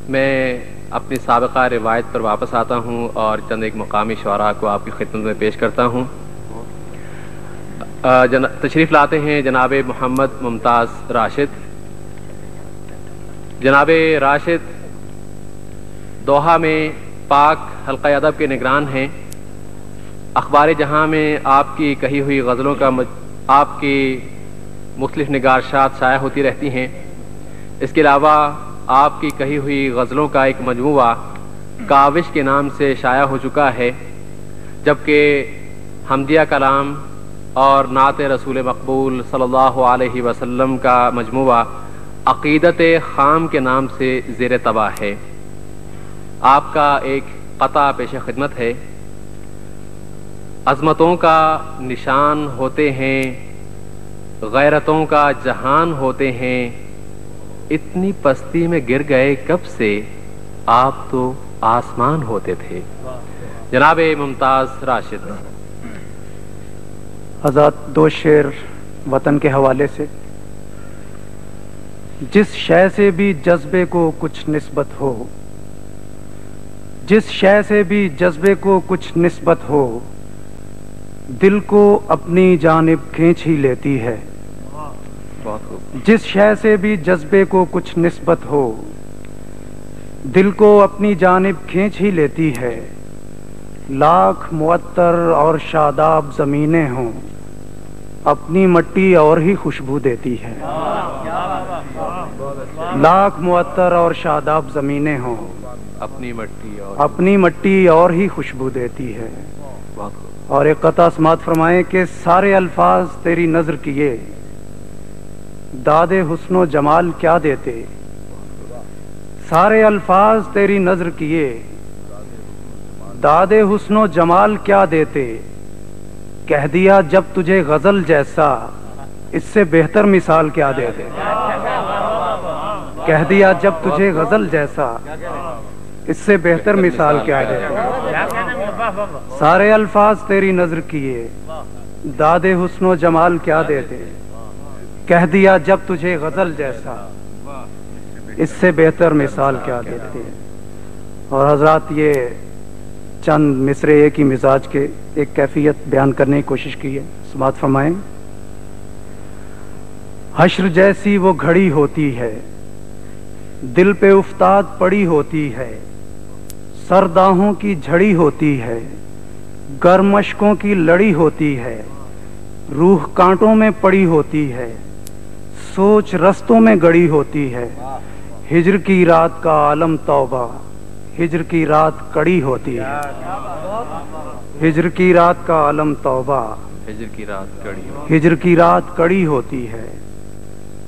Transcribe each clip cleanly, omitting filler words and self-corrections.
میں اپنی سابقہ روایت پر واپس آتا ہوں اور چند ایک مقامی شعراء کو آپ کی خدمت میں پیش کرتا ہوں۔ تشریف لاتے ہیں جناب محمد ممتاز راشد۔ جناب راشد دوحہ میں پاک حلقہ ادب کے نگران ہیں۔ اخبار جہاں میں آپ کی کہی ہوئی غزلوں کا آپ کی مختلف نگارشات شائع ہوتی رہتی ہیں۔ اس کے علاوہ آپ کی کہی ہوئی غزلوں کا ایک مجموعہ کاوش کے نام سے شائع ہو چکا ہے، جبکہ حمدیہ کلام اور نعت رسول مقبول صلی اللہ علیہ وسلم کا مجموعہ عقیدت خام کے نام سے زیر طبع ہے۔ آپ کا ایک قطع پیش خدمت ہے۔ عظمتوں کا نشان ہوتے ہیں، غیرتوں کا جہان ہوتے ہیں، اتنی پستی میں گر گئے کب سے آپ تو آسمان ہوتے تھے۔ جناب ممتاز راشد۔ حضرات دو شعر وطن کے حوالے سے۔ جس شے سے بھی جذبے کو کچھ نسبت ہو، جس شے سے بھی جذبے کو کچھ نسبت ہو، دل کو اپنی جانب کھینچ ہی لیتی ہے۔ جس شے سے بھی جذبے کو کچھ نسبت ہو، دل کو اپنی جانب کھینچ ہی لیتی ہے۔ لاکھ معطر اور شاداب زمینیں ہوں، اپنی مٹی اور ہی خوشبو دیتی ہے۔ لاکھ معطر اور شاداب زمینیں ہوں، اپنی مٹی اور ہی خوشبو دیتی ہے۔ اور ایک قطع سماعت فرمائیں کہ سارے الفاظ تیری نظر کیے، داد حسن و جمال کیا دیتے۔ سارے الفاظ تیری نظر کیے، داد حسن و جمال کیا دیتے۔ کہہ دیا جب تجھے غزل جیسا، اس سے بہتر مثال کیا دیتے۔ کہہ دیا جب تجھے غزل جیسا، اس سے بہتر مثال کیا دیتے۔ سارے الفاظ تیری نظر کیے، داد حسن و جمال کیا دیتے۔ کہہ دیا جب تجھے غزل جیسا، اس سے بہتر مثال کیا دیتے۔ اور حضرات یہ چند مصرے ایک ہی مزاج کے ایک کیفیت بیان کرنے کی کوشش کی ہے، سماعت فرمائیں۔ حشر جیسی وہ گھڑی ہوتی ہے، دل پہ افتاد پڑی ہوتی ہے، سرداہوں کی جھڑی ہوتی ہے، گرم اشکوں کی لڑی ہوتی ہے، روح کانٹوں میں پڑی ہوتی ہے، سوچ رستوں میں گڑی ہوتی ہے۔ ہجر کی رات کا عالم توبہ، ہجر کی رات کڑی ہوتی ہے۔ ہجر کی رات کا عالم توبہ، ہجر کی رات کڑی ہوتی ہے۔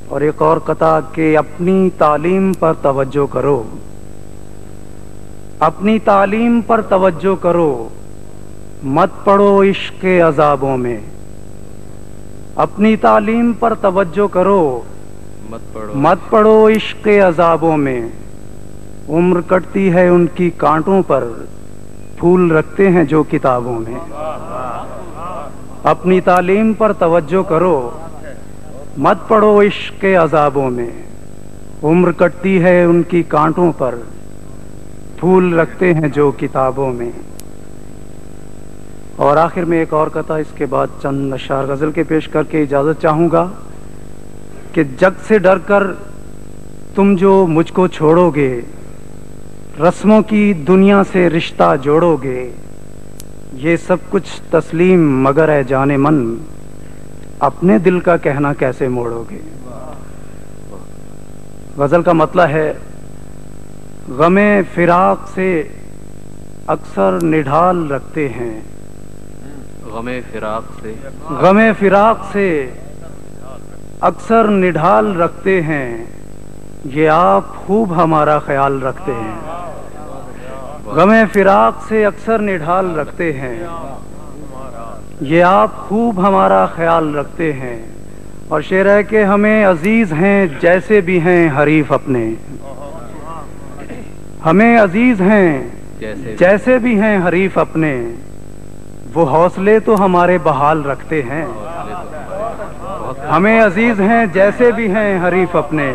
اور ایک اور قطع کہ اپنی تعلیم پر توجہ کرو، اپنی تعلیم پر توجہ کرو، مت پڑو عشق کے عذابوں میں۔ اپنی تعلیم پر توجہ کرو، مت پڑو عشق کے عذابوں میں۔ عمر کٹتی ہے ان کی کانٹوں پر، پھول رکھتے ہیں جو کتابوں میں۔ اپنی تعلیم پر توجہ کرو، مت پڑو عشق کے عذابوں میں۔ عمر کٹتی ہے ان کی کانٹوں پر، پھول رکھتے ہیں جو کتابوں میں۔ اور آخر میں ایک اور قطع، اس کے بعد چند اشعار غزل کے پیش کر کے اجازت چاہوں گا کہ جگ سے ڈر کر تم جو مجھ کو چھوڑو گے، رسموں کی دنیا سے رشتہ جوڑو گے، یہ سب کچھ تسلیم مگر ہے جان من، اپنے دل کا کہنا کیسے موڑو گے۔ غزل کا مطلب ہے غم فراق سے اکثر نڈھال رکھتے ہیں، غم فراق سے اکثر نڈھال رکھتے ہیں، یہ آپ خوب ہمارا خیال رکھتے ہیں۔ غم فراق سے اکثر نڈھال رکھتے ہیں، یہ آپ خوب ہمارا خیال رکھتے ہیں۔ اور شعر ہے کہ ہمیں عزیز ہیں جیسے بھی ہیں حریف اپنے، ہمیں عزیز ہیں جیسے بھی ہیں حریف اپنے، وہ حوصلے تو ہمارے بحال رکھتے ہیں۔ ہمیں عزیز ہیں جیسے بھی ہیں حریف اپنے،